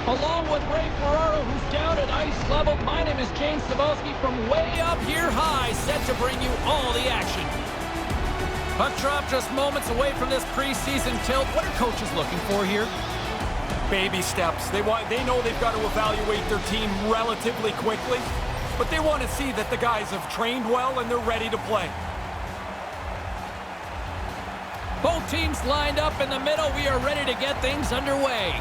Along with Ray Ferraro, who's down at ice level, my name is James Cebulski from way up here high, set to bring you all the action. Puck drop just moments away from this preseason tilt. What are coaches looking for here? Baby steps. They know they've got to evaluate their team relatively quickly, but they want to see that the guys have trained well and they're ready to play. Both teams lined up in the middle. We are ready to get things underway.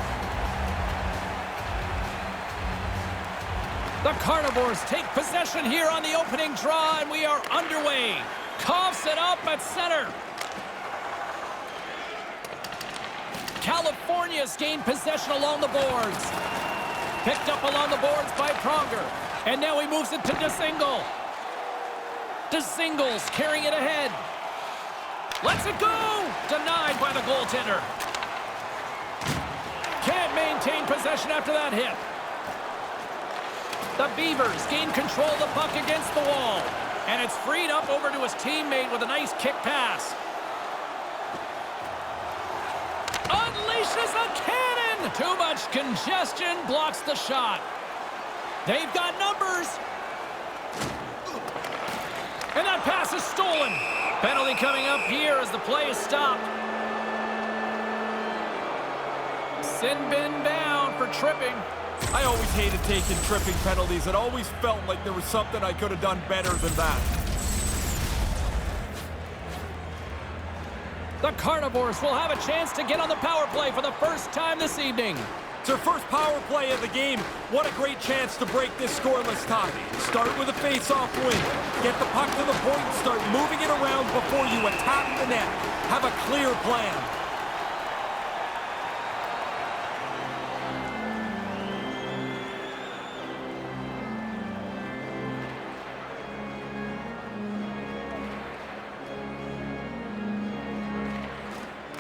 The Carnivores take possession here on the opening draw, and we are underway. Coughs it up at center. California's gained possession along the boards. Picked up along the boards by Pronger. And now he moves it to DeSingle. DeSingle's carrying it ahead. Lets it go! Denied by the goaltender. Can't maintain possession after that hit. The Beavers gain control of the puck against the wall. And it's freed up over to his teammate with a nice kick pass. Unleashes a cannon! Too much congestion blocks the shot. They've got numbers. And that pass is stolen. Penalty coming up here as the play is stopped. Sin bin down for tripping. I always hated taking tripping penalties. It always felt like there was something I could have done better than that. The Carnivores will have a chance to get on the power play for the first time this evening. It's their first power play of the game. What a great chance to break this scoreless tie. Start with a face-off win. Get the puck to the point and start moving it around before you attack the net. Have a clear plan.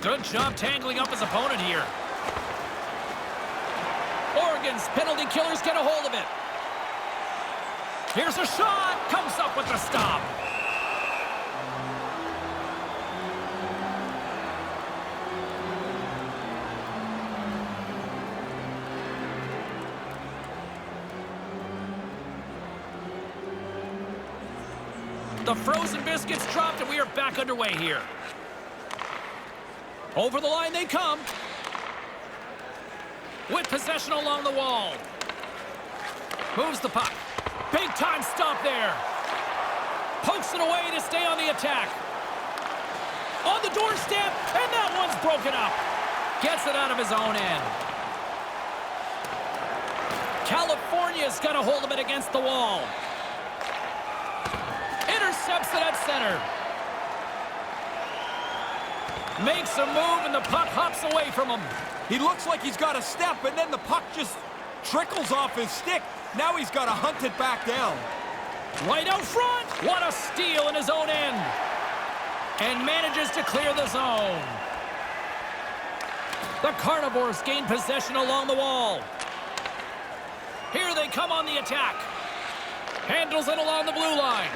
Good job tangling up his opponent here. Oregon's penalty killers get a hold of it. Here's a shot. Comes up with the stop. The frozen biscuits dropped, and we are back underway here. Over the line they come. With possession along the wall. Moves the puck. Big time stop there. Pokes it away to stay on the attack. On the doorstep, and that one's broken up. Gets it out of his own end. California's got a hold of it against the wall. Intercepts it at center. Makes a move, and the puck hops away from him. He looks like he's got a step, and then the puck just trickles off his stick. Now he's got to hunt it back down. Right out front. What a steal in his own end. And manages to clear the zone. The Carnivores gain possession along the wall. Here they come on the attack. Handles it along the blue line.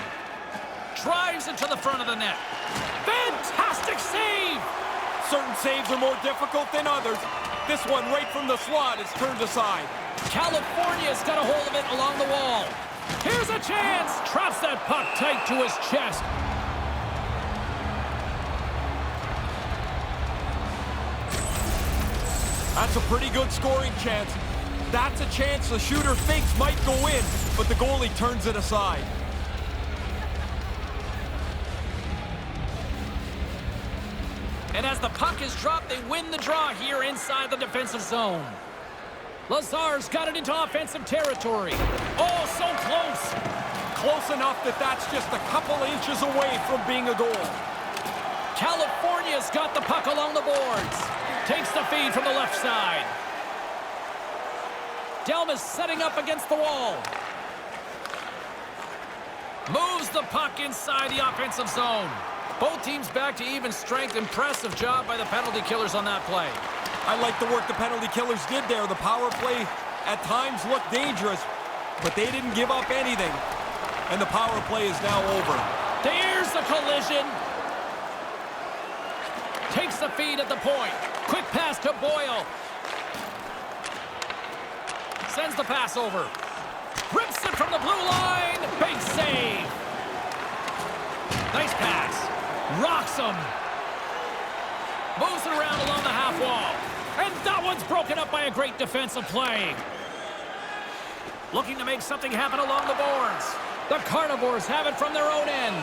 Drives it to the front of the net. Fantastic save! Certain saves are more difficult than others. This one right from the slot is turned aside. California's got a hold of it along the wall. Here's a chance! Traps that puck tight to his chest. That's a pretty good scoring chance. That's a chance the shooter thinks might go in, but the goalie turns it aside. And as the puck is dropped, they win the draw here inside the defensive zone. Lazar's got it into offensive territory. Oh, so close. Close enough that that's just a couple inches away from being a goal. California's got the puck along the boards. Takes the feed from the left side. Delma's setting up against the wall. Moves the puck inside the offensive zone. Both teams back to even strength. Impressive job by the penalty killers on that play. I like the work the penalty killers did there. The power play at times looked dangerous, but they didn't give up anything. And the power play is now over. There's the collision. Takes the feed at the point. Quick pass to Boyle. sends the pass over. Rips it from the blue line. Big save. Nice pass. Rocks him. Moves it around along the half wall. And that one's broken up by a great defensive play. Looking to make something happen along the boards. The Carnivores have it from their own end.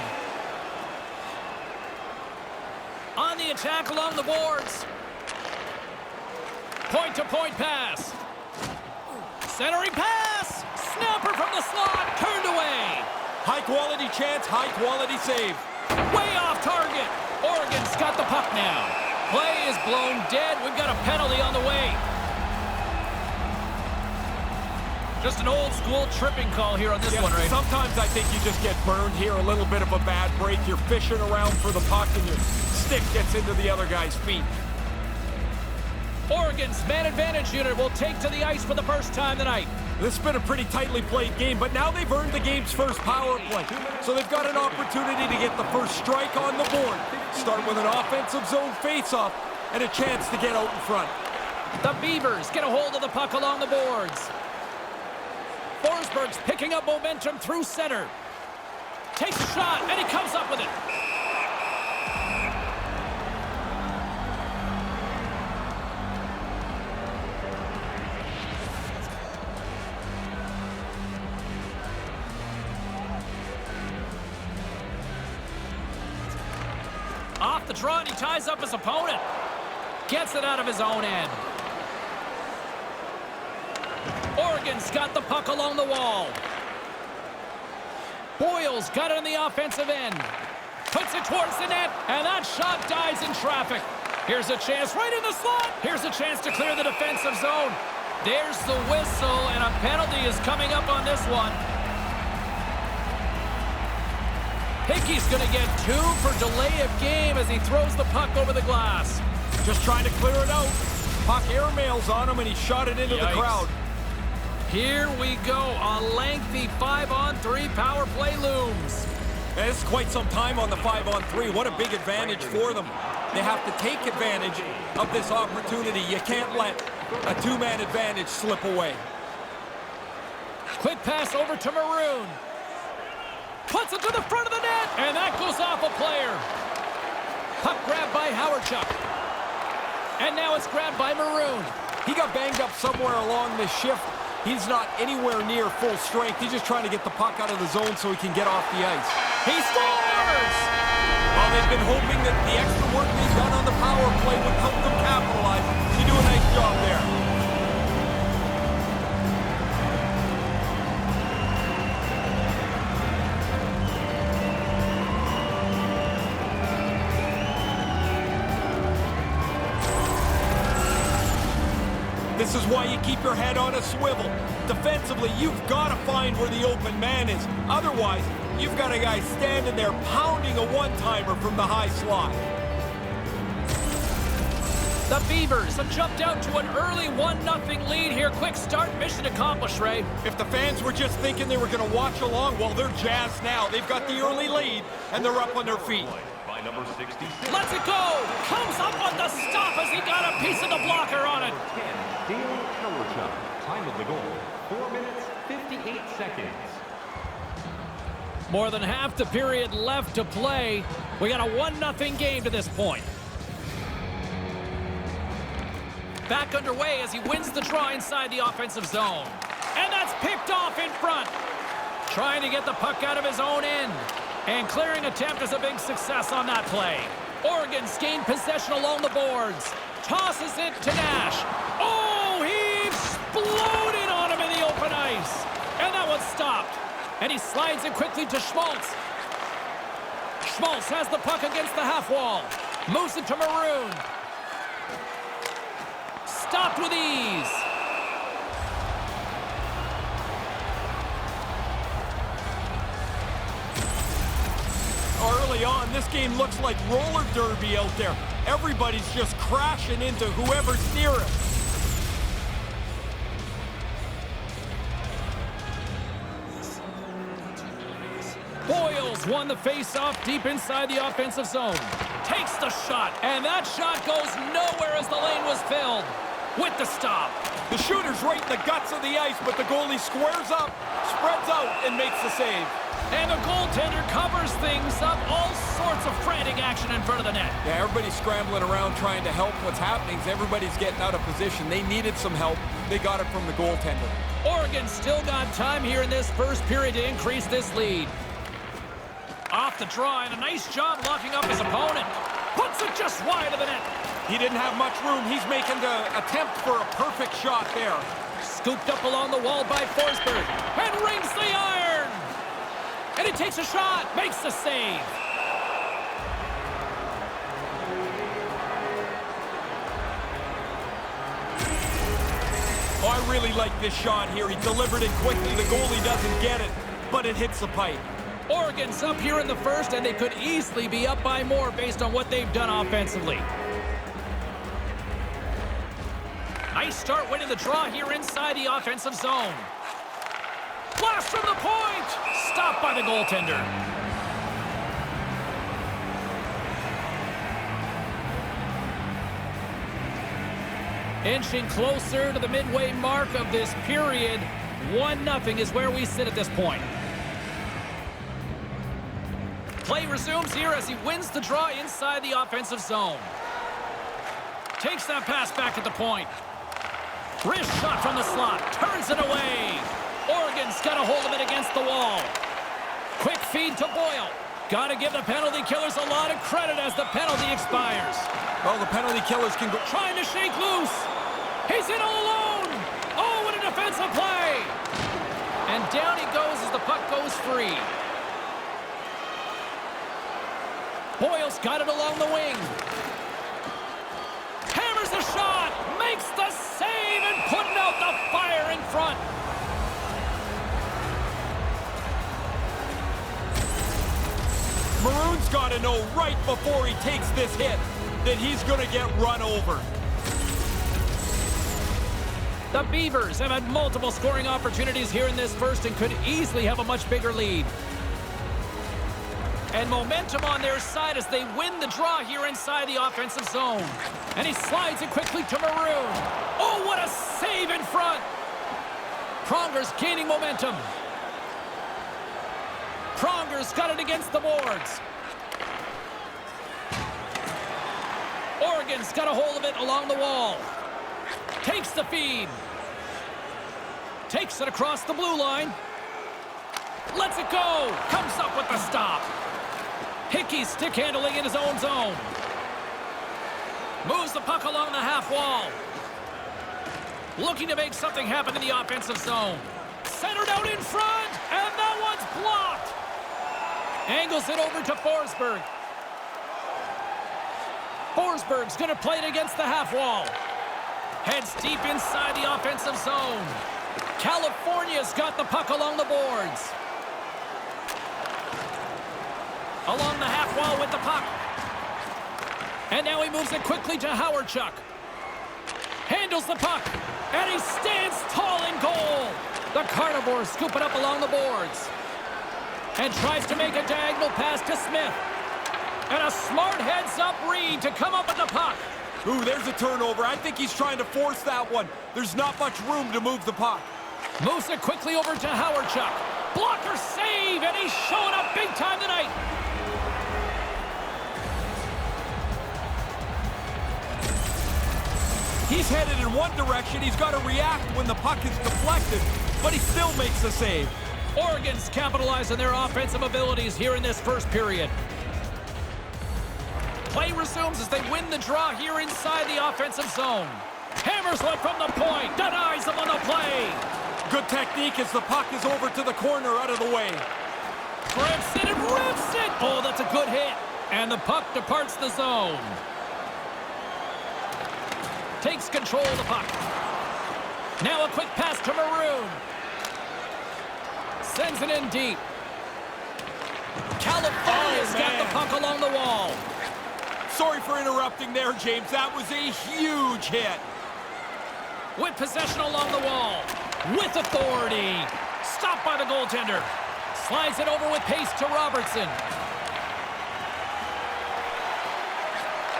On the attack along the boards. Point-to-point pass. Centering pass. Snapper from the slot. Turned away. High-quality chance, high-quality save. Way off target. Oregon's got the puck now. Play is blown dead. We've got a penalty on the way. Just an old-school tripping call here on this one, right? Sometimes I think you just get burned here. A little bit of a bad break. You're fishing around for the puck, and your stick gets into the other guy's feet. Oregon's man advantage unit will take to the ice for the first time tonight. This has been a pretty tightly played game, but now they've earned the game's first power play. So they've got an opportunity to get the first strike on the board. Start with an offensive zone face-off and a chance to get out in front. The Beavers get a hold of the puck along the boards. Forsberg's picking up momentum through center. Takes a shot, and he comes up with it. Off the draw, and he ties up his opponent. Gets it out of his own end. Oregon's got the puck along the wall. Boyle's got it on the offensive end. Puts it towards the net, and that shot dies in traffic. Here's a chance right in the slot. Here's a chance to clear the defensive zone. There's the whistle, and a penalty is coming up on this one. Hickey's going to get 2 for delay of game as he throws the puck over the glass. Just trying to clear it out. Puck airmails on him, and he shot it into the crowd. Here we go. A lengthy 5-on-3 power play looms. And it's quite some time on the 5-on-3. What a big advantage for them. They have to take advantage of this opportunity. You can't let a two-man advantage slip away. Quick pass over to Maroon. Puts it to the front of the net, and that goes off a player. Puck grabbed by Howardchuk. And now it's grabbed by Maroon. He got banged up somewhere along this shift. He's not anywhere near full strength. He's just trying to get the puck out of the zone so he can get off the ice. He scores! Well, they've been hoping that the extra work being done on the power play would help them capitalize. You do a nice job there. This is why you keep your head on a swivel. Defensively, you've got to find where the open man is. Otherwise, you've got a guy standing there pounding a one-timer from the high slot. The Beavers have jumped out to an early 1-0 lead here. Quick start, mission accomplished, Ray. If the fans were just thinking they were going to watch along, well, they're jazzed now. They've got the early lead, and they're up on their feet. By number 66. Let's it go! Comes up on the stop as he got a piece of the blocker on it. 10, time of the goal, 4 minutes, 58 seconds. More than half the period left to play. We got a 1-0 game to this point. Back underway as he wins the draw inside the offensive zone. And that's picked off in front. Trying to get the puck out of his own end. And clearing attempt is a big success on that play. Oregon's gained possession along the boards. Tosses it to Nash. Oh, he exploded on him in the open ice. And that one's stopped. And he slides it quickly to Schmaltz. Schmaltz has the puck against the half wall. Moves it to Maroon. Stopped with ease. Early on, this game looks like roller derby out there. Everybody's just crashing into whoever's near him. Boyles won the face-off deep inside the offensive zone. Takes the shot, and that shot goes nowhere as the lane was filled. with the stop. The shooter's right in the guts of the ice, but the goalie squares up, spreads out, and makes the save. And the goaltender covers things up. All sorts of frantic action in front of the net. Yeah, everybody's scrambling around trying to help. What's happening is everybody's getting out of position. They needed some help. They got it from the goaltender. Oregon still got time here in this first period to increase this lead. Off the draw, and a nice job locking up his opponent. Puts it just wide of the net. He didn't have much room. He's making the attempt for a perfect shot there. Scooped up along the wall by Forsberg. And rings the iron. And he takes a shot. Makes the save. Oh, I really like this shot here. He delivered it quickly. The goalie doesn't get it, but it hits the pipe. Oregon's up here in the first, and they could easily be up by more based on what they've done offensively. Nice start winning the draw here inside the offensive zone. Blast from the point! Stopped by the goaltender. Inching closer to the midway mark of this period. 1-0 is where we sit at this point. Play resumes here as he wins the draw inside the offensive zone. Takes that pass back at the point. Wrist shot from the slot. Turns it away. Oregon's got a hold of it against the wall. Quick feed to Boyle. Got to give the penalty killers a lot of credit as the penalty expires. Well, the penalty killers can go... Trying to shake loose. He's in all alone. Oh, what a defensive play. And down he goes as the puck goes free. Boyle's got it along the wing. Hammers the shot. Makes the save and putting out the fire in front. Maroon's got to know right before he takes this hit that he's going to get run over. The Beavers have had multiple scoring opportunities here in this first and could easily have a much bigger lead. And momentum on their side as they win the draw here inside the offensive zone. And he slides it quickly to Maroon. Oh, what a save in front. Pronger's gaining momentum. Pronger's got it against the boards. Oregon's got a hold of it along the wall. Takes the feed. Takes it across the blue line. Lets it go. Comes up with the stop. Hickey's stick handling in his own zone. Moves the puck along the half wall. Looking to make something happen in the offensive zone. Centered out in front, and that one's blocked. Angles it over to Forsberg. Forsberg's going to play it against the half wall. Heads deep inside the offensive zone. California's got the puck along the boards. Along the half wall with the puck. And now he moves it quickly to Howardchuk. Handles the puck. And he stands tall in goal. The Carnivores scoop it up along the boards. And tries to make a diagonal pass to Smith. And a smart heads-up read to come up with the puck. Ooh, there's a turnover. I think he's trying to force that one. There's not much room to move the puck. Moves it quickly over to Howardchuk. Blocker save, and he's showing up big time tonight. He's headed in one direction. He's got to react when the puck is deflected, but he still makes a save. Oregon's capitalizing their offensive abilities here in this first period. Play resumes as they win the draw here inside the offensive zone. Hammers one from the point. Denies him on the play. Good technique as the puck is over to the corner out of the way. Grips it and rips it. Oh, that's a good hit. And the puck departs the zone. Takes control of the puck. Now a quick pass to Maroon. Sends it in deep. California's got the puck along the wall. Sorry for interrupting there, James. That was a huge hit. With possession along the wall. With authority. Stopped by the goaltender. Slides it over with pace to Robertson.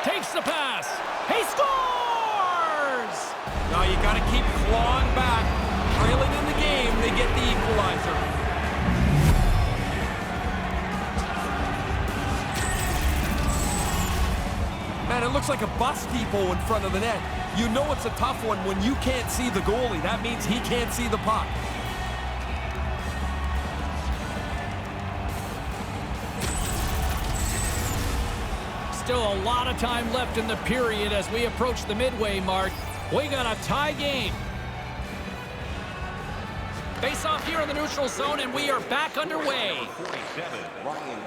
Takes the pass. He scores! Now you got to keep clawing back. Trailing in the game, they get the equalizer. Man, it looks like a bus depot in front of the net. You know it's a tough one when you can't see the goalie. That means he can't see the puck. Still a lot of time left in the period as we approach the midway mark. We got a tie game. Face off here in the neutral zone, and we are back underway.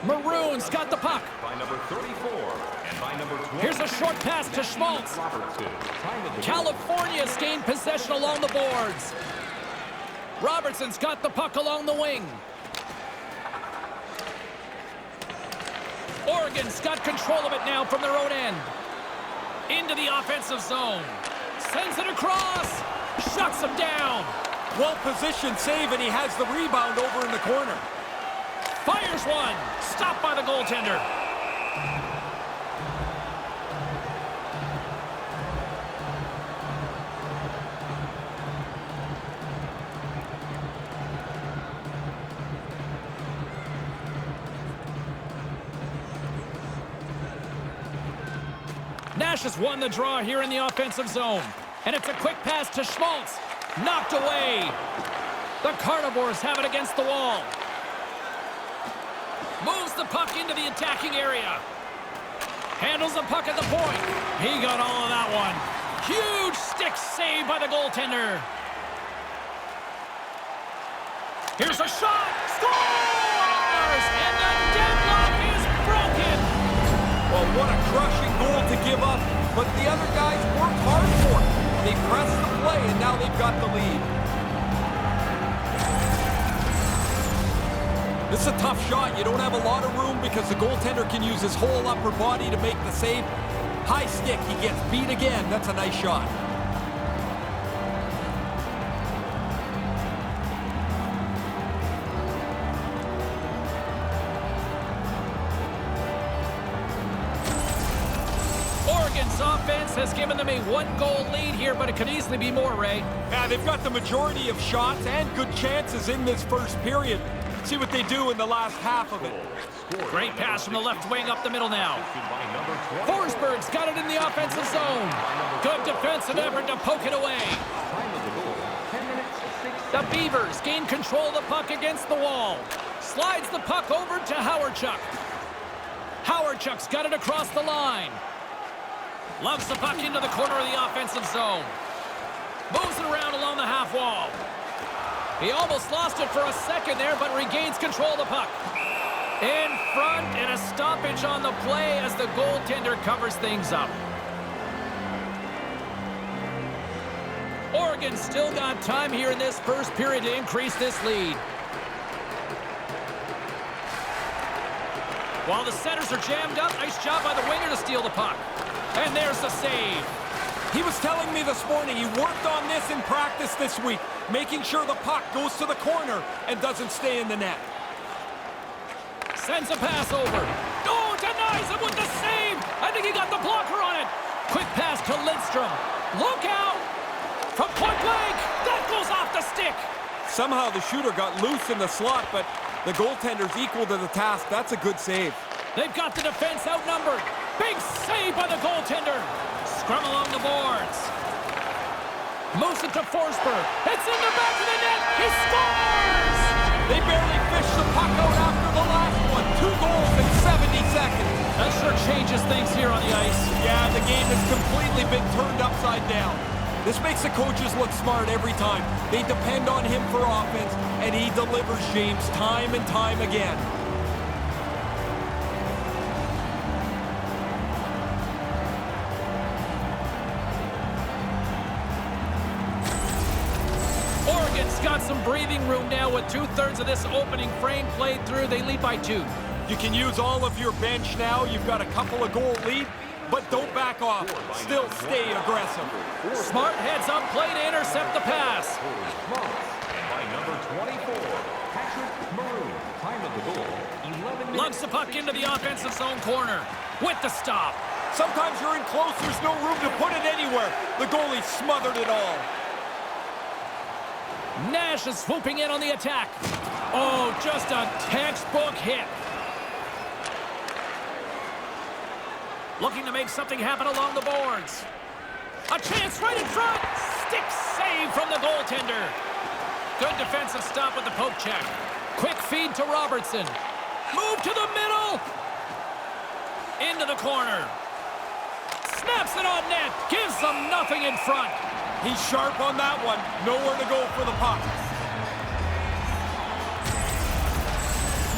Maroons got the puck. By number 34 and by number 20. Here's a short pass to Schmaltz. California's gained possession along the boards. Robertson's got the puck along the wing. Oregon's got control of it now from their own end. Into the offensive zone. Sends it across. Shuts him down. Well-positioned save, and he has the rebound over in the corner. Fires one. Stopped by the goaltender. Nash has won the draw here in the offensive zone. And it's a quick pass to Schmaltz. Knocked away. The Carnivores have it against the wall. Moves the puck into the attacking area. Handles the puck at the point. He got all of that one. Huge stick save by the goaltender. Here's a shot. Scores! And the deadlock is broken. Well, what a crushing goal to give up. But the other guys worked hard for it. They pressed the play, and now they've got the lead. This is a tough shot. You don't have a lot of room because the goaltender can use his whole upper body to make the save. High stick. He gets beat again. That's a nice shot. Oregon's offense has given them a one-goal lead here, but it could easily be more, Ray. Yeah, they've got the majority of shots and good chances in this first period. See what they do in the last half of it. Great pass from the left wing up the middle now. Forsberg's got it in the offensive zone. Good defensive effort to poke it away. The Beavers gain control of the puck against the wall. Slides the puck over to Howardchuk. Howardchuk's got it across the line. Loves the puck into the corner of the offensive zone. Moves it around along the half wall. He almost lost it for a second there, but regains control of the puck. In front, and a stoppage on the play as the goaltender covers things up. Oregon still got time here in this first period to increase this lead. While the centers are jammed up, nice job by the winger to steal the puck. And there's the save. He was telling me this morning he worked on this in practice this week, making sure the puck goes to the corner and doesn't stay in the net. Sends a pass over. Oh, denies him with the save. I think he got the blocker on it. Quick pass to Lidstrom. Look out. From point blank. That goes off the stick. Somehow the shooter got loose in the slot, but the goaltender's equal to the task. That's a good save. They've got the defense outnumbered. Big save by the goaltender. Scrum along the boards. Moves it to Forsberg. It's in the back of the net. He scores! They barely fished the puck out after the last one. 2 goals in 70 seconds. That sure changes things here on the ice. Yeah, the game has completely been turned upside down. This makes the coaches look smart every time. They depend on him for offense, and he delivers, James, time and time again. Oregon's got some breathing room now with 2/3 of this opening frame played through. They lead by 2. You can use all of your bench now. You've got a couple of goal lead, but don't back off. Still stay aggressive. Smart heads up play to intercept the pass. By number 24, Patrick Maroon. Time of the goal, 11 minutes. Lugs the puck into the offensive zone corner with the stop. Sometimes you're in close, there's no room to put it anywhere. The goalie smothered it all. Nash is swooping in on the attack. Oh, just a textbook hit. Looking to make something happen along the boards. A chance right in front. Stick save from the goaltender. Good defensive stop with the poke check. Quick feed to Robertson. Move to the middle. Into the corner. Snaps it on net. Gives them nothing in front. He's sharp on that one. Nowhere to go for the puck.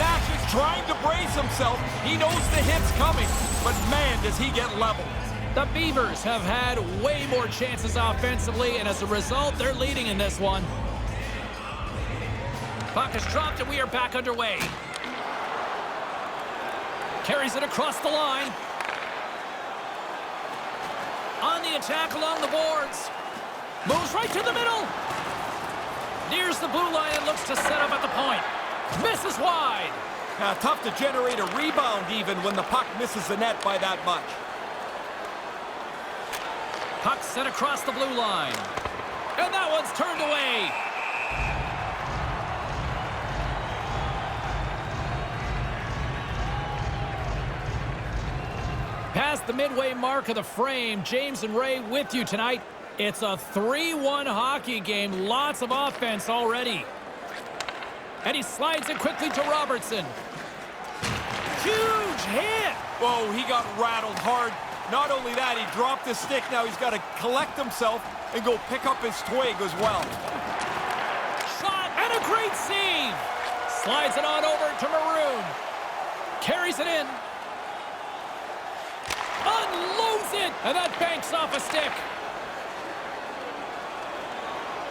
Nash is trying to brace himself. He knows the hit's coming. But man, does he get leveled. The Beavers have had way more chances offensively, and as a result, they're leading in this one. Puck is dropped, and we are back underway. Carries it across the line. On the attack along the boards. Moves right to the middle. Nears the blue line and looks to set up at the point. Misses wide. Now, tough to generate a rebound even when the puck misses the net by that much. Puck sent across the blue line. And that one's turned away. Past the midway mark of the frame, James and Ray with you tonight. It's a 3-1 hockey game. Lots of offense already. And he slides it quickly to Robertson. Huge hit! Whoa, he got rattled hard. Not only that, he dropped his stick. Now he's got to collect himself and go pick up his twig as well. Shot and a great save! Slides it on over to Maroon. Carries it in. Unloads it! And that banks off a stick.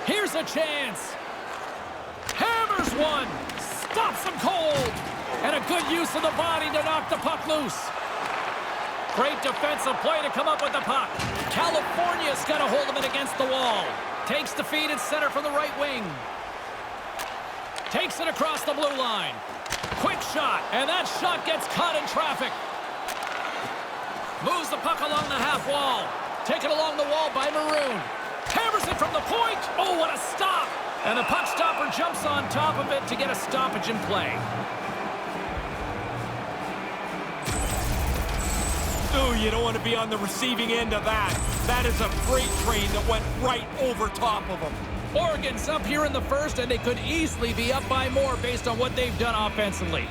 Here's a chance. Hammers one. Stops him cold. And a good use of the body to knock the puck loose. Great defensive play to come up with the puck. California's got a hold of it against the wall. Takes the feed at center from the right wing. Takes it across the blue line. Quick shot. And that shot gets caught in traffic. Moves the puck along the half wall. Taken along the wall by Maroon. Hammers it from the point. Oh, what a stop. And the puck stopper jumps on top of it to get a stoppage in play. Ooh, you don't want to be on the receiving end of that. That is a freight train that went right over top of him. Oregon's up here in the first, and they could easily be up by more based on what they've done offensively.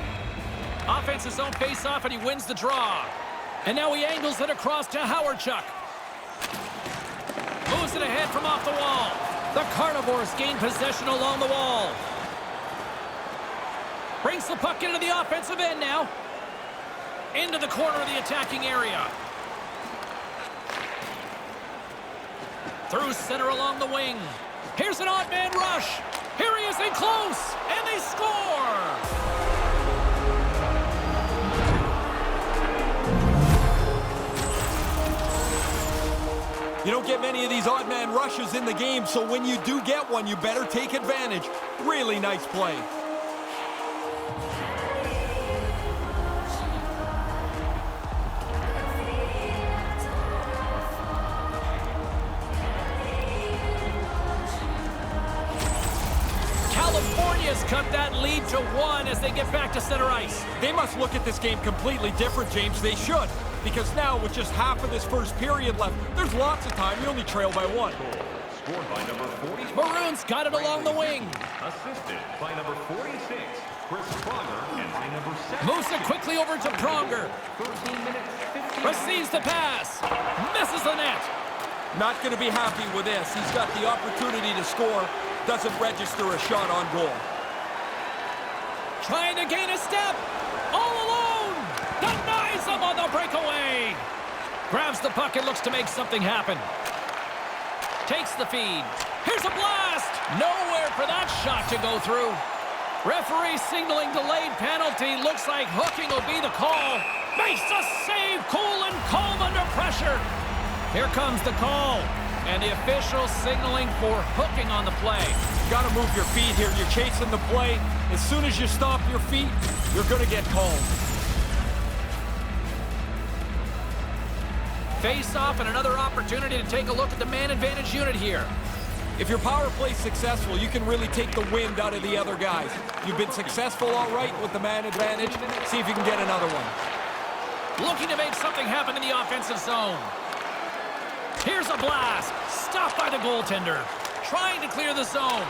Offense his own face-off, and he wins the draw. And now he angles it across to Howardchuk. Moves it ahead from off the wall. The Carnivores gain possession along the wall. Brings the puck into the offensive end now. Into the corner of the attacking area. Through center along the wing. Here's an odd man rush. Here he is in close. And they score. You don't get many of these odd man rushes in the game, so when you do get one, you better take advantage. Really nice play. California's cut that lead to 1 as they get back to center ice. They must look at this game completely different, James. They should. Because now, with just half of this first period left, there's lots of time. You only trail by 1. Scored by number 40. Maroon's got it along the wing. Assisted by number 46, Chris Pronger, and by number 7. Moves it quickly over to Pronger. 13 minutes, 15 Receives the pass. Misses the net. Not going to be happy with this. He's got the opportunity to score. Doesn't register a shot on goal. Trying to gain a step. All alone. Denies him on the breakaway. Grabs the puck and looks to make something happen. Takes the feed. Here's a blast. Nowhere for that shot to go through. Referee signaling delayed penalty. Looks like hooking will be the call. Makes a save. Cool and calm under pressure. Here comes the call. And the official signaling for hooking on the play. Got to move your feet here. You're chasing the play. As soon as you stop your feet, you're going to get called. Face-off and another opportunity to take a look at the man advantage unit here. If your power play's successful, you can really take the wind out of the other guys. You've been successful all right with the man advantage. See if you can get another one. Looking to make something happen in the offensive zone. Here's a blast. Stopped by the goaltender. Trying to clear the zone.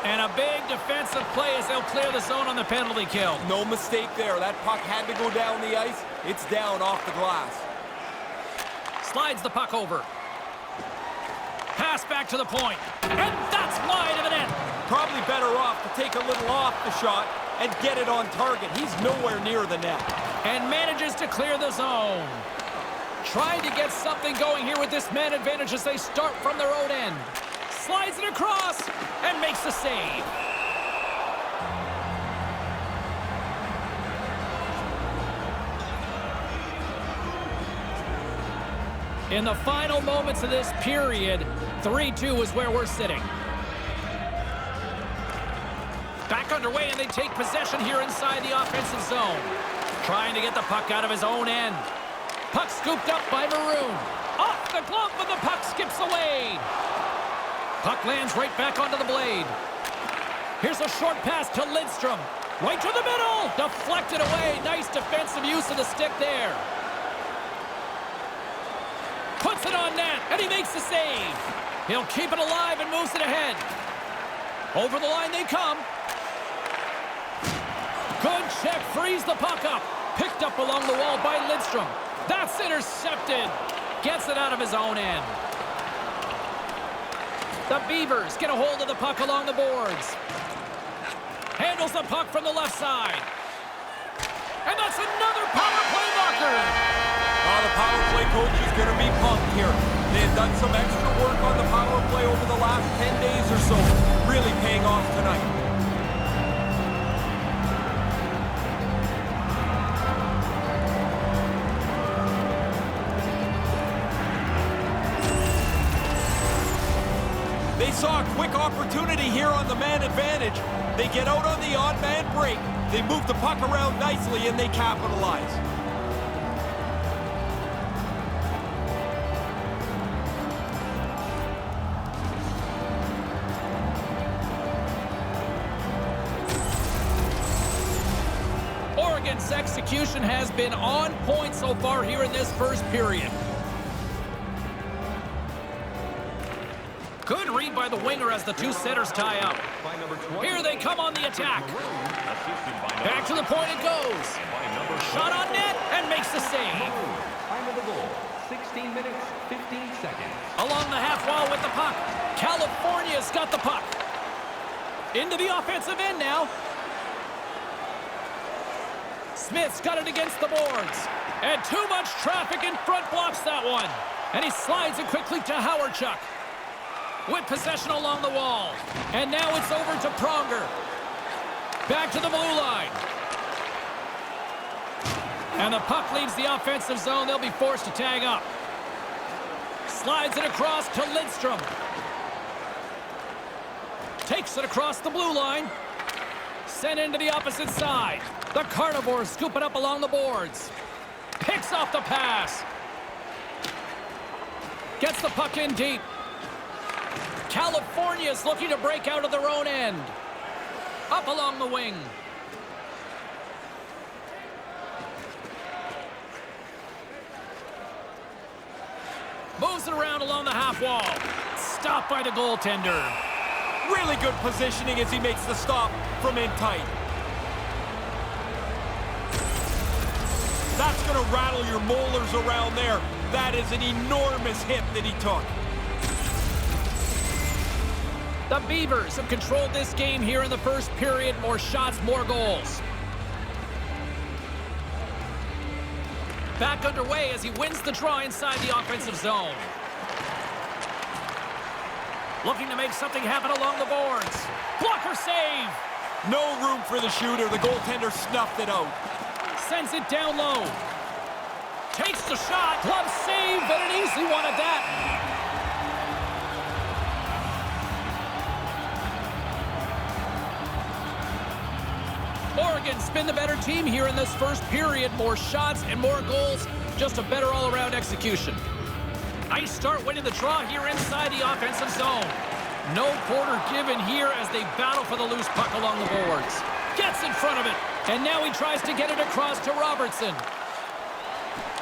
And a big defensive play as they'll clear the zone on the penalty kill. No mistake there. That puck had to go down the ice. It's down off the glass. Slides the puck over. Pass back to the point. And that's wide of the net. Probably better off to take a little off the shot and get it on target. He's nowhere near the net. And manages to clear the zone. Trying to get something going here with this man advantage as they start from their own end. Slides it across and makes the save. In the final moments of this period, 3-2 is where we're sitting. Back underway, and they take possession here inside the offensive zone. Trying to get the puck out of his own end. Puck scooped up by Maroon. Off the glove, but the puck skips away. Puck lands right back onto the blade. Here's a short pass to Lidstrom. Right to the middle. Deflected away. Nice defensive use of the stick there. Puts it on net, and he makes the save. He'll keep it alive and moves it ahead. Over the line they come. Good check, frees the puck up. Picked up along the wall by Lidstrom. That's intercepted. Gets it out of his own end. The Beavers get a hold of the puck along the boards. Handles the puck from the left side. And that's another power play marker. The power play coach is going to be pumped here. They have done some extra work on the power play over the last 10 days or so. Really paying off tonight. They saw a quick opportunity here on the man advantage. They get out on the odd man break. They move the puck around nicely and they capitalize. Oregon's execution has been on point so far here in this first period. Good read by the winger as the two setters tie up. Here they come on the attack. Back to the point it goes. Shot on net and makes the save. Time of the goal, 16 minutes, 15 seconds. Along the half wall with the puck. California's got the puck. Into the offensive end now. Smith's got it against the boards. And too much traffic in front blocks that one. And he slides it quickly to Howardchuk. With possession along the wall. And now it's over to Pronger. Back to the blue line. And the puck leaves the offensive zone. They'll be forced to tag up. Slides it across to Lidstrom. Takes it across the blue line. Sent into the opposite side. The Carnivores scoop it up along the boards. Picks off the pass. Gets the puck in deep. California's looking to break out of their own end. Up along the wing. Moves it around along the half wall. Stopped by the goaltender. Really good positioning as he makes the stop from in tight. That's going to rattle your molars around there. That is an enormous hit that he took. The Beavers have controlled this game here in the first period. More shots, more goals. Back underway as he wins the draw inside the offensive zone. Looking to make something happen along the boards. Blocker save. No room for the shooter. The goaltender snuffed it out. Sends it down low. Takes the shot. Glove save, but an easy one at that. Oregon's been the better team here in this first period. More shots and more goals. Just a better all-around execution. Nice start winning the draw here inside the offensive zone. No quarter given here as they battle for the loose puck along the boards. Gets in front of it. And now he tries to get it across to Robertson.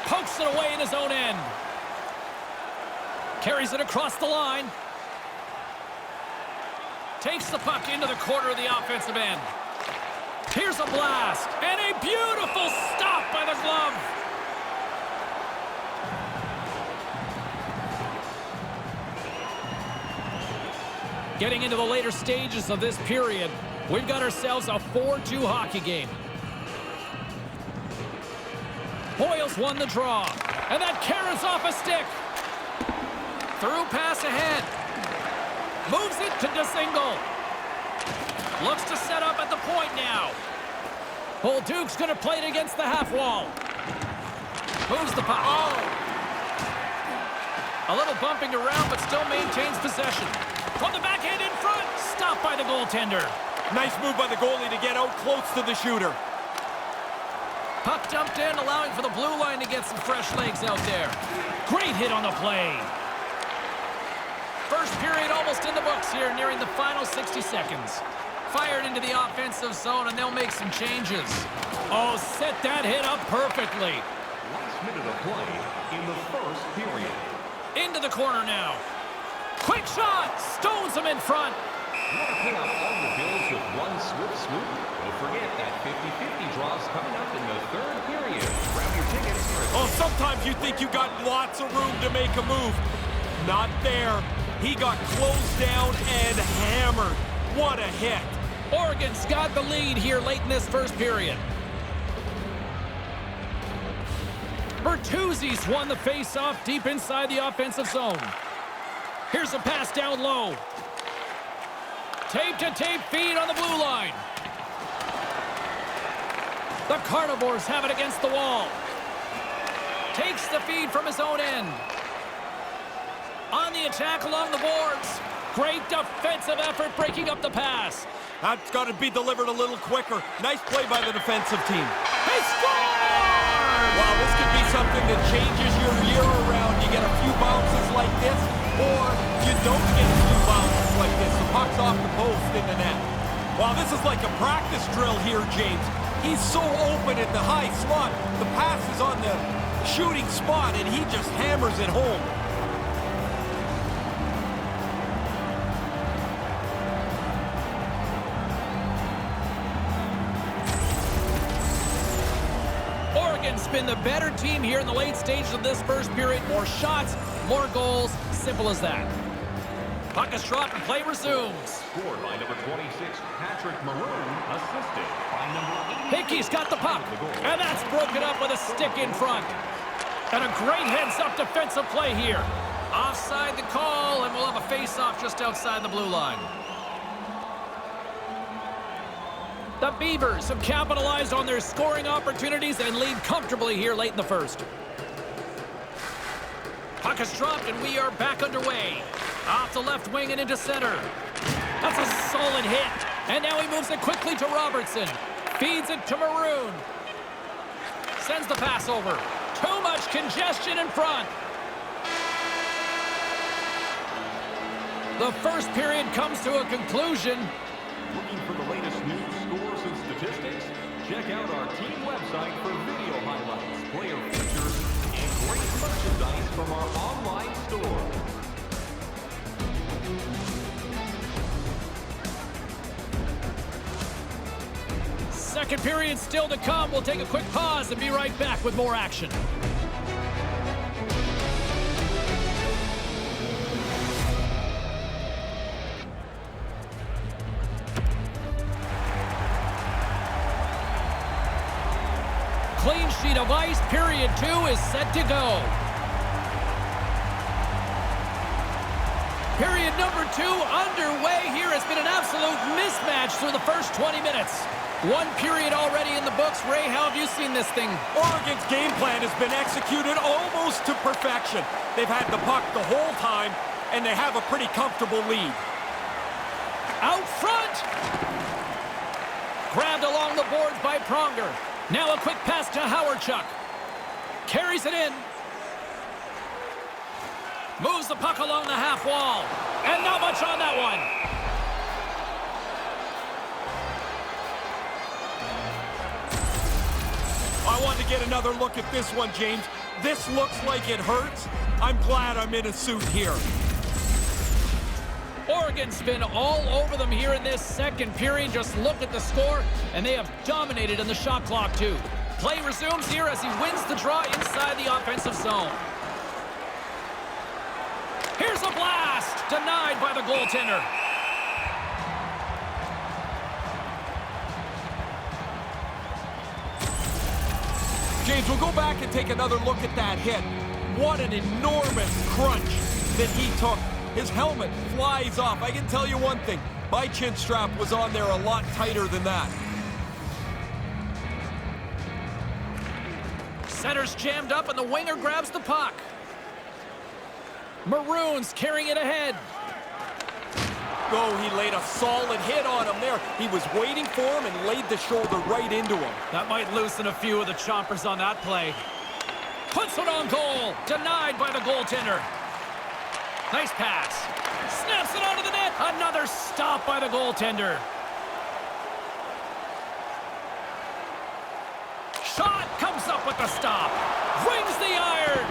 Pokes it away in his own end. Carries it across the line. Takes the puck into the corner of the offensive end. Here's a blast. And a beautiful stop by the glove. Getting into the later stages of this period, we've got ourselves a 4-2 hockey game. Boyles won the draw. And that carries off a stick. Through pass ahead. Moves it to DeSingle. Looks to set up at the point now. Bolduc's going to play it against the half wall. Moves the puck. Oh! A little bumping around, but still maintains possession. On the backhand in front. Stopped by the goaltender. Nice move by the goalie to get out close to the shooter. Puck dumped in, allowing for the blue line to get some fresh legs out there. Great hit on the play. First period almost in the books here, nearing the final 60 seconds. Fired into the offensive zone, and they'll make some changes. Oh, set that hit up perfectly. Last minute of play in the first period. Into the corner now. Quick shot! Stones him in front. Want to pay off all the bills with one swift swoop? Don't forget that 50-50 draw's coming up in the third period. Grab your tickets for Oh, sometimes you think you got lots of room to make a move. Not there. He got closed down and hammered. What a hit. Oregon's got the lead here late in this first period. Bertuzzi's won the face-off deep inside the offensive zone. Here's a pass down low. Tape-to-tape feed on the blue line. The Carnivores have it against the wall. Takes the feed from his own end. On the attack along the boards. Great defensive effort breaking up the pass. That's got to be delivered a little quicker. Nice play by the defensive team. He scores! Well, this could be something that changes your year around. You get a few bounces like this, or you don't get a few bounces like this. The puck's off the post in the net. Well, this is like a practice drill here, James. He's so open at the high slot. The pass is on the shooting spot, and he just hammers it home. Oregon's been the better team here in the late stages of this first period. More shots, more goals. Simple as that. Puck is dropped and play resumes. Scored by number 26, Patrick Maroon, assisted by number 80. Hickey's got the puck, and that's broken up with a stick in front. And a great heads-up defensive play here. Offside the call, and we'll have a face-off just outside the blue line. The Beavers have capitalized on their scoring opportunities and lead comfortably here late in the first. Puck is dropped, and we are back underway. Off the left wing and into center. That's a solid hit. And now he moves it quickly to Robertson. Feeds it to Maroon. Sends the pass over. Too much congestion in front. The first period comes to a conclusion. Looking for the latest news, scores, and statistics? Check out our team website for video highlights, player features, and great merchandise from our online store. Second period still to come. We'll take a quick pause and be right back with more action. Clean sheet of ice. Period 2 is set to go. Period number 2 underway here. Has been an absolute mismatch through the first 20 minutes. One period already in the books. Ray, how have you seen this thing? Oregon's game plan has been executed almost to perfection. They've had the puck the whole time, and they have a pretty comfortable lead. Out front! Grabbed along the boards by Pronger. Now a quick pass to Howardchuk. Carries it in. Moves the puck along the half wall. And not much on that one. I want to get another look at this one, James. This looks like it hurts. I'm glad I'm in a suit here. Oregon's been all over them here in this second period. Just look at the score, and they have dominated in the shot clock, too. Play resumes here as he wins the draw inside the offensive zone. Here's a blast! Denied by the goaltender. James, we'll go back and take another look at that hit. What an enormous crunch that he took. His helmet flies off. I can tell you one thing. My chin strap was on there a lot tighter than that. Center's jammed up, and the winger grabs the puck. Maroons carrying it ahead. Oh, he laid a solid hit on him there. He was waiting for him and laid the shoulder right into him. That might loosen a few of the chompers on that play. Puts it on goal. Denied by the goaltender. Nice pass. Snaps it onto the net. Another stop by the goaltender. Shot comes up with the stop. Rings the iron.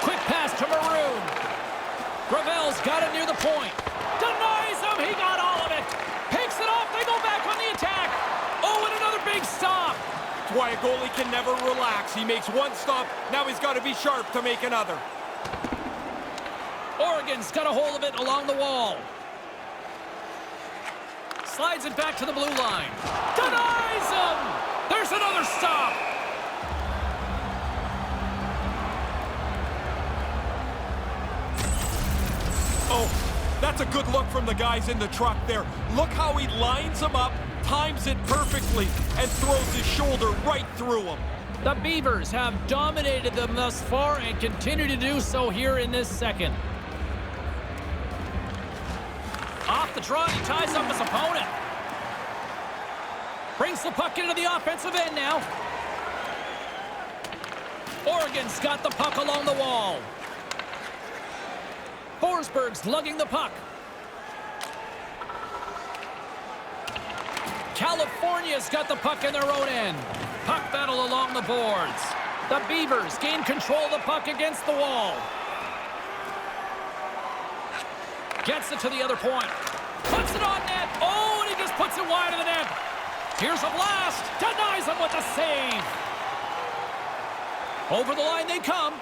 Quick pass to Maroon. Gravel's got it near the point. Denies him. He got all of it. Picks it off. They go back on the attack. Oh, and another big stop. That's why a goalie can never relax. He makes one stop. Now he's got to be sharp to make another. Oregon's got a hold of it along the wall. Slides it back to the blue line. Denies him! There's another stop! Oh, that's a good look from the guys in the truck there. Look how he lines them up, times it perfectly, and throws his shoulder right through them. The Beavers have dominated them thus far and continue to do so here in this second. Off the draw, he ties up his opponent. Brings the puck into the offensive end now. Oregon's got the puck along the wall. Forsberg's lugging the puck. California's got the puck in their own end. Puck battle along the boards. The Beavers gain control of the puck against the wall. Gets it to the other point. Puts it on net. Oh, and he just puts it wide of the net. Here's a blast. Denies him with a save. Over the line they come.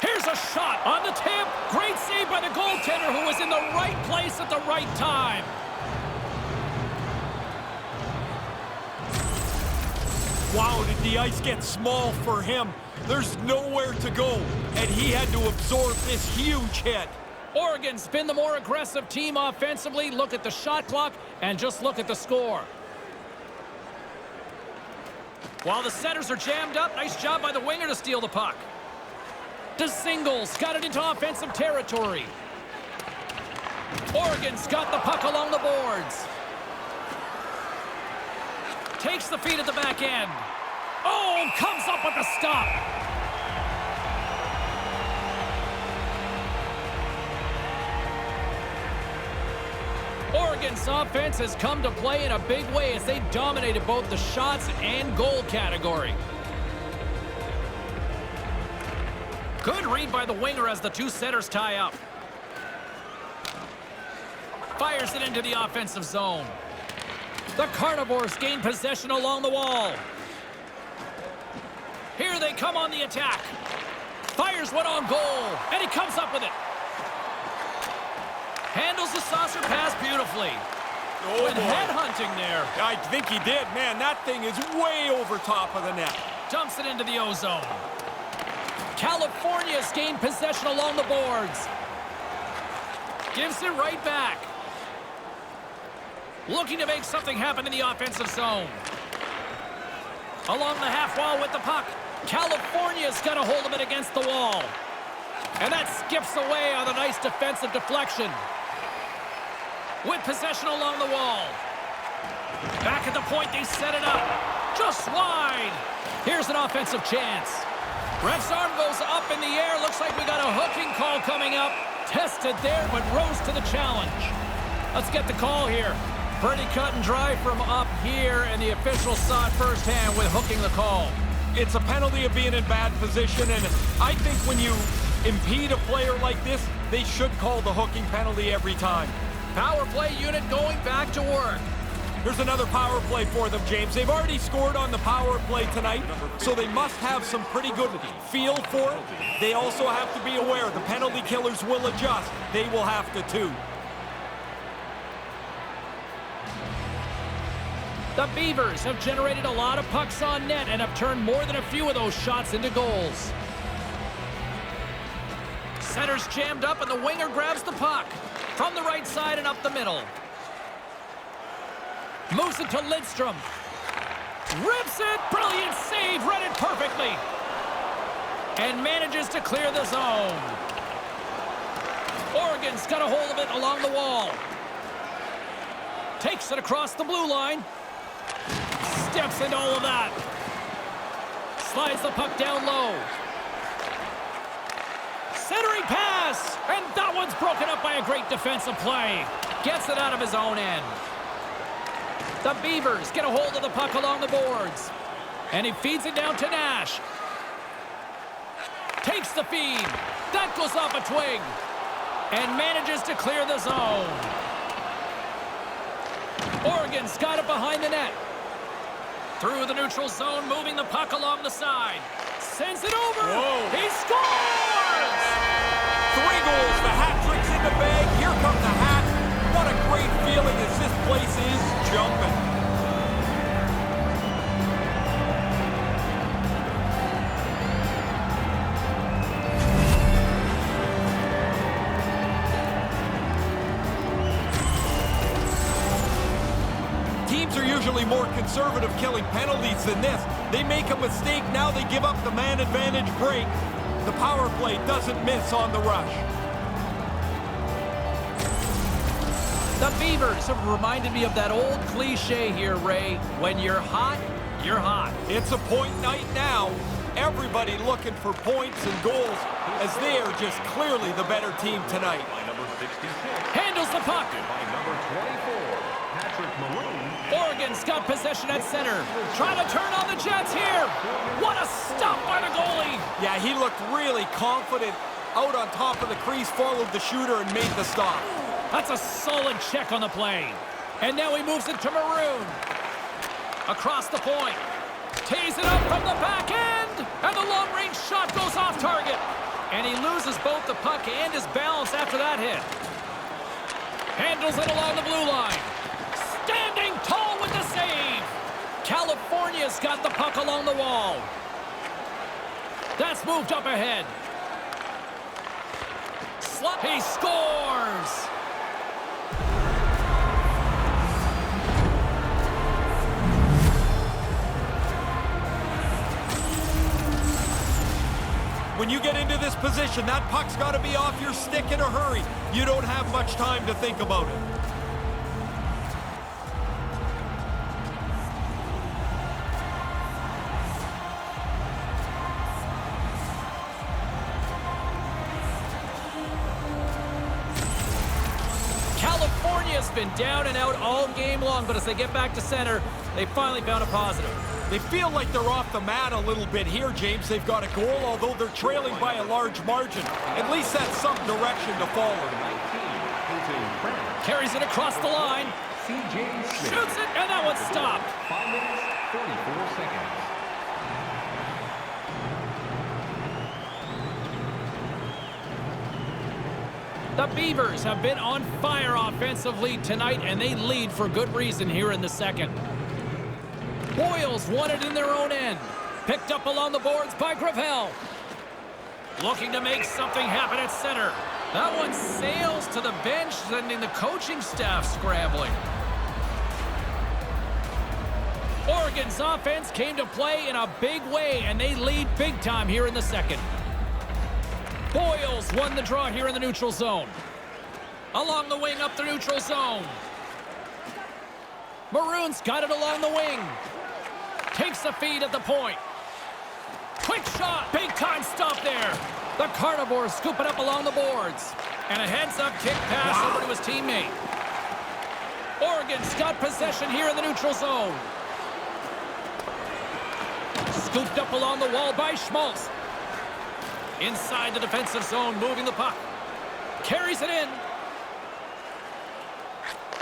Here's a shot on the tip. Great save by the goaltender who was in the right place at the right time. Wow, did the ice get small for him? There's nowhere to go, and he had to absorb this huge hit. Oregon's been the more aggressive team offensively. Look at the shot clock and just look at the score. While the centers are jammed up, nice job by the winger to steal the puck. DeSingles got it into offensive territory. Oregon's got the puck along the boards. Takes the feed at the back end. Oh, comes up with the stop. Oregon's offense has come to play in a big way as they dominated both the shots and goal category. Good read by the winger as the two centers tie up. Fires it into the offensive zone. The Carnivores gain possession along the wall. Here they come on the attack. Fires one on goal, and he comes up with it. Handles the saucer pass beautifully. Oh, and head hunting there. I think he did. Man, that thing is way over top of the net. Dumps it into the O-zone. California's gained possession along the boards. Gives it right back. Looking to make something happen in the offensive zone. Along the half wall with the puck. California's got a hold of it against the wall. And that skips away on a nice defensive deflection. With possession along the wall. Back at the point, they set it up. Just wide. Here's an offensive chance. Ref's arm goes up in the air. Looks like we got a hooking call coming up. Tested there, but rose to the challenge. Let's get the call here. Pretty cut and dry from up here, and the officials saw it firsthand with hooking the call. It's a penalty of being in bad position, and I think when you impede a player like this, they should call the hooking penalty every time. Power play unit going back to work. Here's another power play for them, James. They've already scored on the power play tonight, so they must have some pretty good feel for it. They also have to be aware the penalty killers will adjust. They will have to too. The Beavers have generated a lot of pucks on net and have turned more than a few of those shots into goals. Center's jammed up and the winger grabs the puck from the right side and up the middle. Moves it to Lidstrom. Rips it. Brilliant save. Read it perfectly. And manages to clear the zone. Oregon's got a hold of it along the wall. Takes it across the blue line. Steps into all of that. Slides the puck down low. Centering pass. And that one's broken up by a great defensive play. Gets it out of his own end. The Beavers get a hold of the puck along the boards. And he feeds it down to Nash. Takes the feed. That goes off a twig. And manages to clear the zone. Oregon's got it behind the net. Through the neutral zone, moving the puck along the side. Sends it over. Whoa. He scores! 3 goals. The hat trick's in the bag. Here comes the hat. What a great feeling as this place is jumping. Teams are usually more conservative killing penalties than this. They make a mistake, now they give up the man advantage break. The power play doesn't miss on the rush. The Beavers have reminded me of that old cliche here, Ray. When you're hot, you're hot. It's a point night now. Everybody looking for points and goals as they are just clearly the better team tonight. By number 66. Handles the puck. By number 24, Patrick Maroon. Oregon's got possession at center. Trying to turn on the Jets here. What a stop by the goalie. Yeah, he looked really confident out on top of the crease, followed the shooter and made the stop. That's a solid check on the play. And now he moves it to Maroon. Across the point. Tees it up from the back end. And the long-range shot goes off target. And he loses both the puck and his balance after that hit. Handles it along the blue line. Standing tall with the save. California's got the puck along the wall. That's moved up ahead. He scores! When you get into this position, that puck's got to be off your stick in a hurry. You don't have much time to think about it. California's been down and out all game long, but as they get back to center, they finally found a positive. They feel like they're off the mat a little bit here, James. They've got a goal, although they're trailing by a large margin. At least that's some direction to follow. Carries it across the line. Shoots it, and that one's stopped. 5 minutes, 34 seconds. The Beavers have been on fire offensively tonight, and they lead for good reason here in the second. Boyles won it in their own end. Picked up along the boards by Gravel. Looking to make something happen at center. That one sails to the bench, sending the coaching staff scrambling. Oregon's offense came to play in a big way, and they lead big time here in the second. Boyles won the draw here in the neutral zone. Along the wing up the neutral zone. Maroon's got it along the wing. Takes the feed at the point. Quick shot. Big time stop there. The Carnivores scoop it up along the boards. And a heads-up kick pass over to his teammate. Oregon's got possession here in the neutral zone. Scooped up along the wall by Schmaltz. Inside the defensive zone, moving the puck. Carries it in.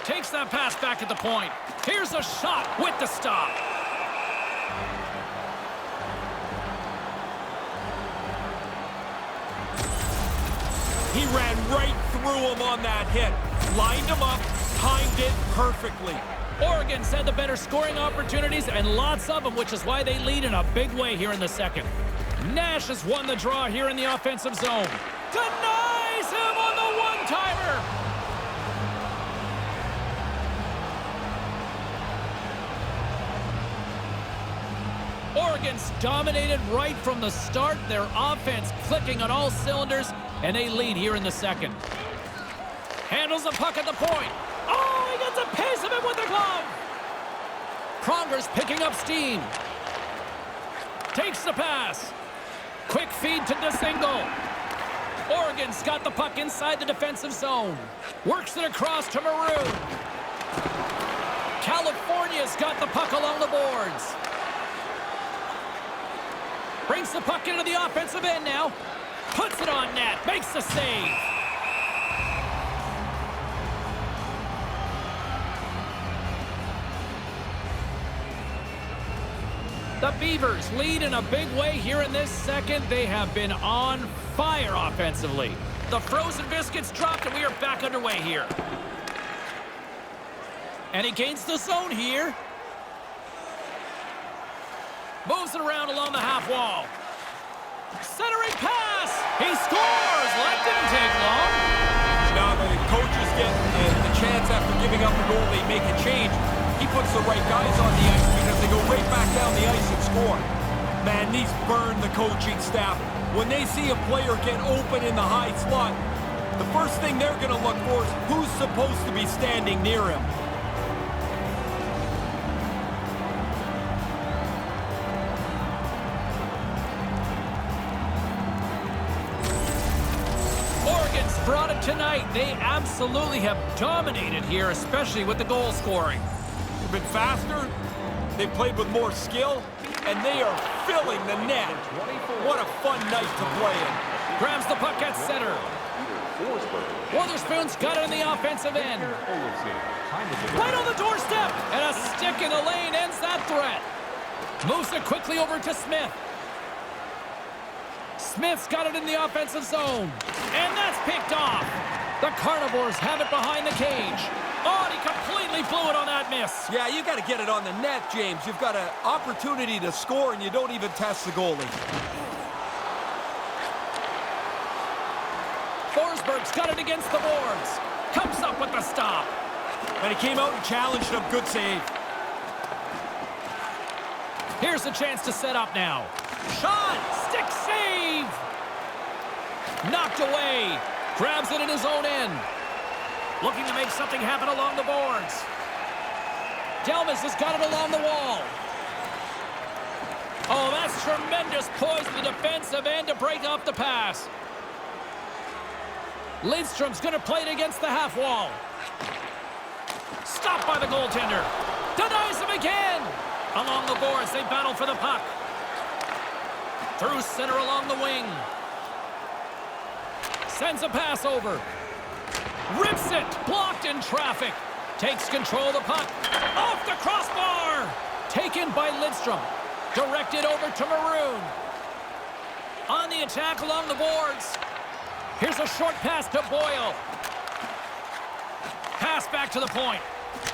Takes that pass back at the point. Here's a shot with the stop. He ran right through him on that hit. Lined him up, timed it perfectly. Oregon's had the better scoring opportunities and lots of them, which is why they lead in a big way here in the second. Nash has won the draw here in the offensive zone. Denies him on the one-timer. Oregon's dominated right from the start. Their offense clicking on all cylinders, and they lead here in the second. Handles the puck at the point. Oh, he gets a piece of it with the glove. Pronger's picking up steam. Takes the pass. Quick feed to DeSingle. Oregon's got the puck inside the defensive zone. Works it across to Maroon. California's got the puck along the boards. Brings the puck into the offensive end now. Puts it on net. Makes the save. The Beavers lead in a big way here in this second. They have been on fire offensively. The frozen biscuits dropped, and we are back underway here. And he gains the zone here. Moves it around along the half wall. Centering pass. He scores. That didn't take long. Now the coaches get the chance after giving up a goal, they make a change. He puts the right guys on the ice because they go right back down the ice and score. Man, these burn the coaching staff. When they see a player get open in the high slot, the first thing they're going to look for is who's supposed to be standing near him. Oregon's brought it tonight. They absolutely have dominated here, especially with the goal scoring. They've been faster, they've played with more skill, and they are filling the net. What a fun night to play in. Grabs the puck at center. Witherspoon's got it in the offensive end. Right on the doorstep, and a stick in the lane ends that threat. Moves it quickly over to Smith. Smith's got it in the offensive zone, and that's picked off. The Carnivores have it behind the cage. Oh, and he completely blew it on that miss. Yeah, you got to get it on the net, James. You've got an opportunity to score, and you don't even test the goalie. Forsberg's got it against the boards. Comes up with the stop. And he came out and challenged him. Good save. Here's a chance to set up now. Shot! Stick save! Knocked away. Grabs it in his own end. Looking to make something happen along the boards. Delmas has got it along the wall. Oh, that's tremendous poise in the defensive end to break off the pass. Lidstrom's going to play it against the half wall. Stopped by the goaltender. Denies him again. Along the boards, they battle for the puck. Through center along the wing. Sends a pass over. Rips it. Blocked in traffic. Takes control of the puck. Off the crossbar. Taken by Lidstrom. Directed over to Maroon. On the attack along the boards. Here's a short pass to Boyle. Pass back to the point.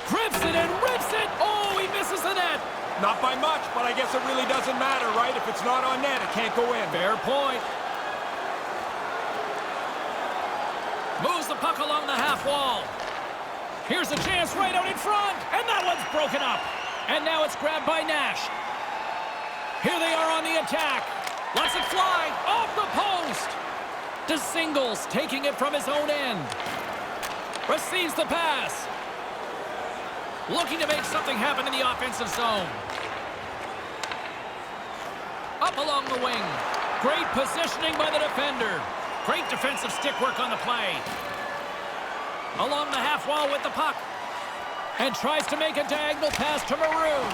Grips it and rips it. Oh, he misses the net. Not by much, but I guess it really doesn't matter, right? If it's not on net, it can't go in. Fair point. Moves the puck along the half wall. Here's a chance right out in front. And that one's broken up. And now it's grabbed by Nash. Here they are on the attack. Lets it fly off the post. DeSingles taking it from his own end. Receives the pass. Looking to make something happen in the offensive zone. Up along the wing. Great positioning by the defender. Great defensive stick work on the play. Along the half wall with the puck. And tries to make a diagonal pass to Maroon.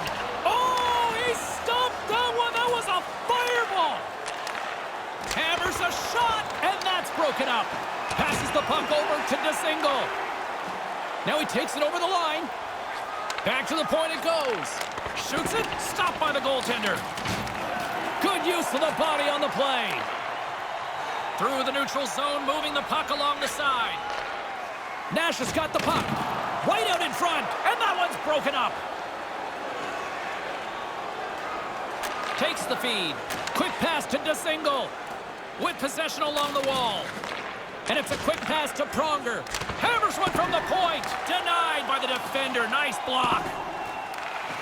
Oh, he stopped that one. That was a fireball. Hammers a shot, and that's broken up. Passes the puck over to DeSingle. Now he takes it over the line. Back to the point it goes. Shoots it, stopped by the goaltender. Good use of the body on the play. Through the neutral zone, moving the puck along the side. Nash has got the puck. Right out in front, and that one's broken up. Takes the feed. Quick pass to DeSingle. With possession along the wall. And it's a quick pass to Pronger. Hammers one from the point. Denied by the defender. Nice block.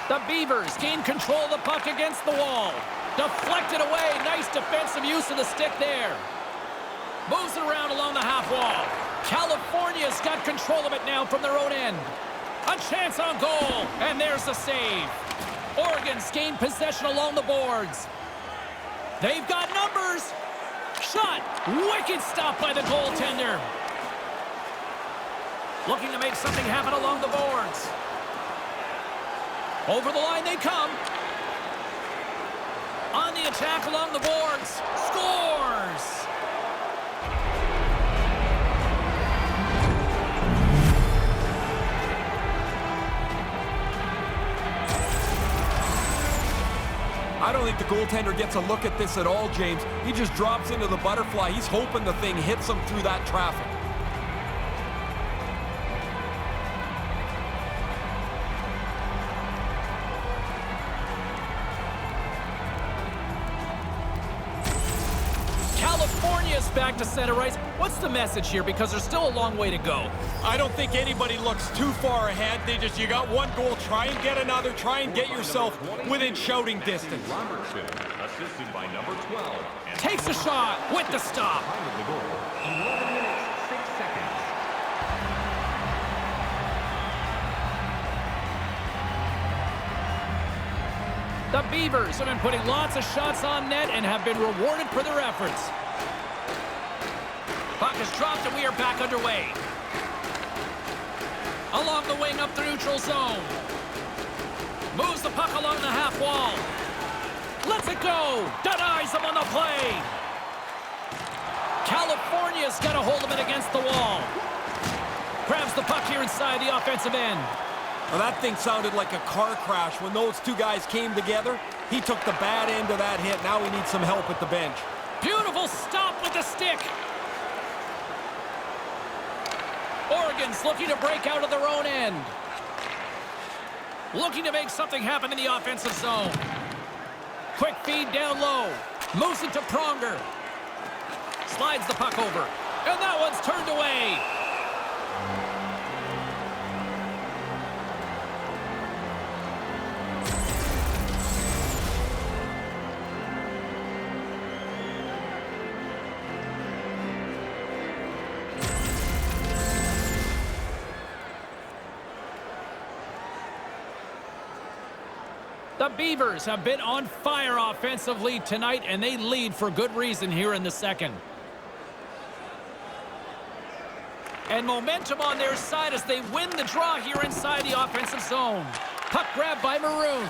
The Beavers gain control of the puck against the wall. Deflected away. Nice defensive use of the stick there. Moves it around along the half wall. California's got control of it now from their own end. A chance on goal. And there's the save. Oregon's gained possession along the boards. They've got numbers. Shot. Wicked stop by the goaltender. Looking to make something happen along the boards. Over the line they come. On the attack along the boards. Scores! I don't think the goaltender gets a look at this at all, James. He just drops into the butterfly. He's hoping the thing hits him through that traffic. California's back to center ice. What's the message here? Because there's still a long way to go. I don't think anybody looks too far ahead. You got one goal. Try and get another. Try and get yourself within shouting distance. Robertson, assisted by number 12. Takes a shot with the stop. Time of the goal, 11 minutes, 6 seconds. The Beavers have been putting lots of shots on net and have been rewarded for their efforts. Puck is dropped and we are back underway. Along the wing up the neutral zone. Moves the puck along the half wall. Lets it go. Denies him on the play. California's got a hold of it against the wall. Grabs the puck here inside the offensive end. Well, that thing sounded like a car crash when those two guys came together. He took the bad end of that hit. Now he needs some help at the bench. Beautiful stop with the stick. Oregon's looking to break out of their own end. Looking to make something happen in the offensive zone. Quick feed down low. Moves it to Pronger. Slides the puck over. And that one's turned away. The Beavers have been on fire offensively tonight, and they lead for good reason here in the second. And momentum on their side as they win the draw here inside the offensive zone. Puck grab by Maroon.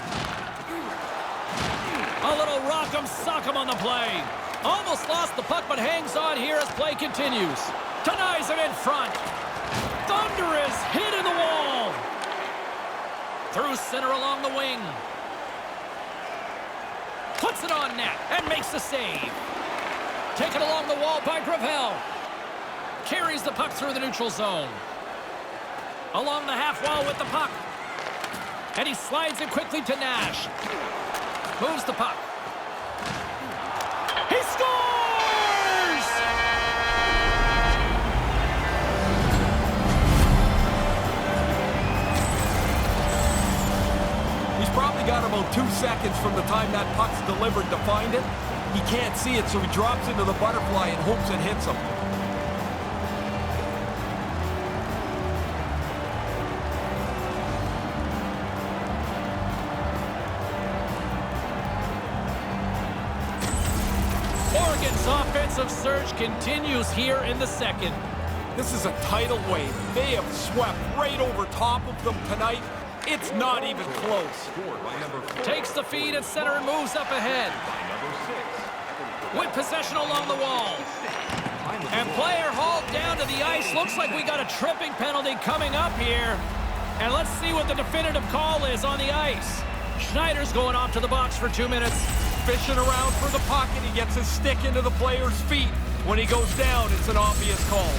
A little rock'em sock'em on the play. Almost lost the puck, but hangs on here as play continues. Denies it in front. Thunderous hit in the wall. Through center along the wing. Puts it on net and makes the save. Taken along the wall by Gravel. Carries the puck through the neutral zone. Along the half wall with the puck. And he slides it quickly to Nash. Moves the puck. He scores! He's probably got about 2 seconds from the time that puck's delivered to find it. He can't see it, so he drops into the butterfly and hopes it hits him. offensive surge continues here in the second. This is a tidal wave. They have swept right over top of them tonight. It's not even close. Scored by number 4. Takes the feed at center and moves up ahead. By number 6. With possession along the wall. And player hauled down to the ice. Looks like we got a tripping penalty coming up here. And let's see what the definitive call is on the ice. Schneider's going off to the box for 2 minutes. Fishing around for the puck, and he gets his stick into the player's feet. When he goes down, it's an obvious call.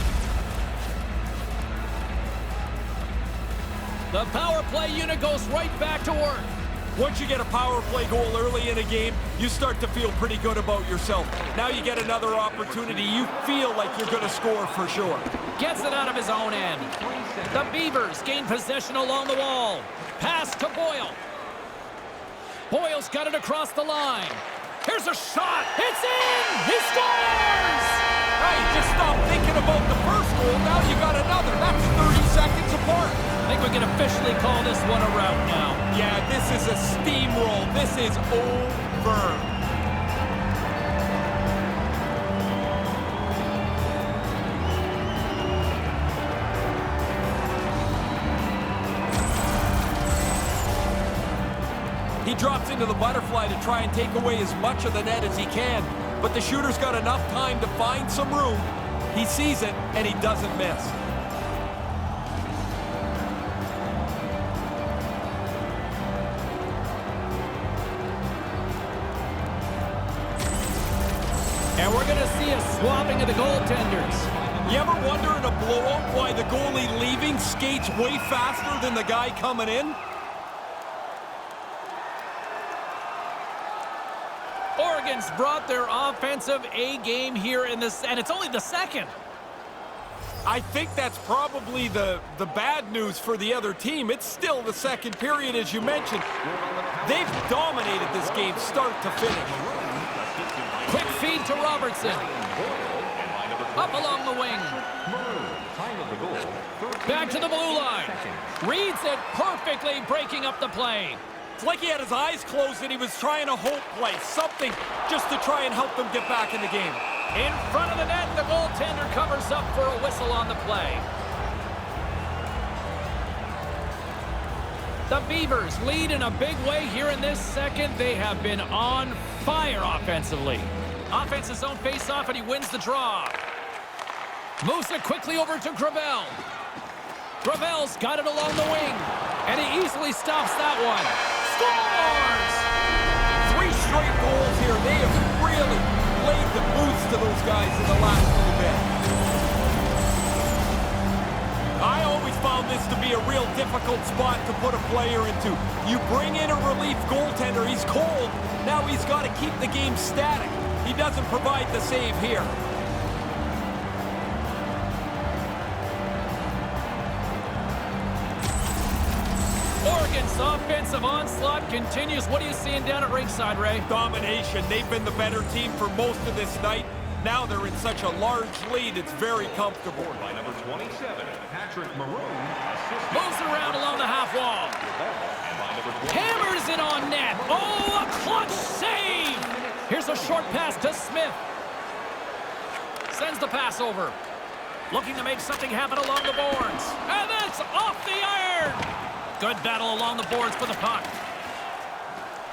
The power play unit goes right back to work. Once you get a power play goal early in a game, you start to feel pretty good about yourself. Now you get another opportunity. You feel like you're going to score for sure. Gets it out of his own end. The Beavers gain possession along the wall. Pass to Boyle. Boyle's got it across the line. Here's a shot. It's in! He scores! Hey, just stop thinking about the first goal. Now you got another. That's 30 seconds apart. I think we can officially call this one a rout now. Yeah, this is a steamroll. This is over. He drops into the butterfly to try and take away as much of the net as he can. But the shooter's got enough time to find some room. He sees it, and he doesn't miss. And we're going to see a swapping of the goaltenders. You ever wonder in a blowout why the goalie leaving skates way faster than the guy coming in? Oregon's brought their offensive A game here in this, and it's only the second. I think that's probably the bad news for the other team. It's still the second period, as you mentioned. They've dominated this game start to finish. Quick feed to Robertson. Up along the wing. Back to the blue line. Reads it perfectly, breaking up the play. It's like he had his eyes closed and he was trying to hope play something just to try and help them get back in the game. In front of the net, the goaltender covers up for a whistle on the play. The Beavers lead in a big way here in this second. They have been on fire offensively. Offensive zone face-off, and he wins the draw. Moves it quickly over to Gravel. Gravel's got it along the wing, and he easily stops that one. Scores! 3 straight goals here. They have really laid the boots to those guys in the last little bit. I always found this to be a real difficult spot to put a player into. You bring in a relief goaltender. He's cold. Now he's got to keep the game static. He doesn't provide the save here. Oregon's offensive onslaught continues. What are you seeing down at ringside, Ray? Domination. They've been the better team for most of this night. Now they're in such a large lead, it's very comfortable. By number 27, Patrick Maroon. Moves it around along the half wall. Hammers it on net. Oh, a clutch save! Here's a short pass to Smith. Sends the pass over. Looking to make something happen along the boards. And it's off the iron! Good battle along the boards for the puck.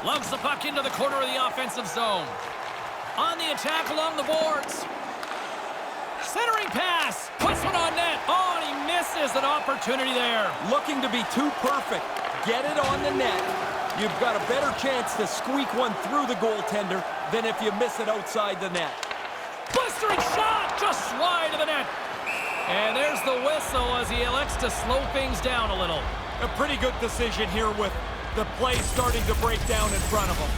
Lugs the puck into the corner of the offensive zone. On the attack along the boards. Centering pass. Puts one on net. Oh, and he misses an opportunity there. Looking to be too perfect. Get it on the net. You've got a better chance to squeak one through the goaltender than if you miss it outside the net. Blistering shot. Just wide of the net. And there's the whistle as he elects to slow things down a little. A pretty good decision here with the play starting to break down in front of him.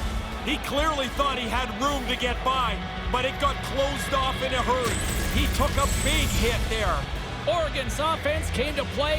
He clearly thought he had room to get by, but it got closed off in a hurry. He took a big hit there. Oregon's offense came to play